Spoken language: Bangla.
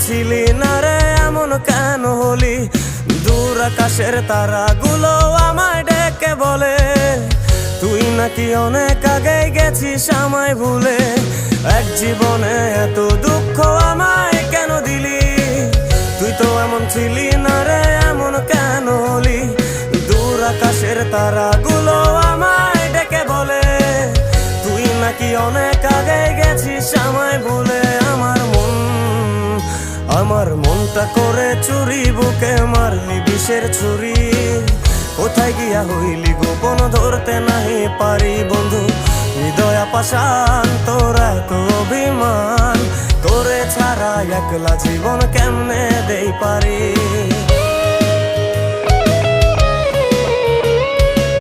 ছিলি না রে এমন কেন হলি? দূর আকাশের তারাগুলো আমায় ডেকে বলে তুই নাকি অনেক আগে গেছিস আমায় ভুলে। এক জীবনে এত দুঃখ আমায় কেন দিলি? তুই তো এমন ছিলি না রে এমন কেন হলি? দূর আকাশের তারাগুলো আমায় ডেকে বলে তুই নাকি অনেক আগে গেছিস আমায় ভুলে। আমার মনটা করে চুরি, বুকে মারলি বিষের ছুরি। কোথায় গিয়া হইলি গোপন ধরতে নাহি পারি বন্ধু। হৃদয় পাষাণ তোর এত অভিমান, তোরে ছাড়া একলা জীবন কেমনে দেই পারি।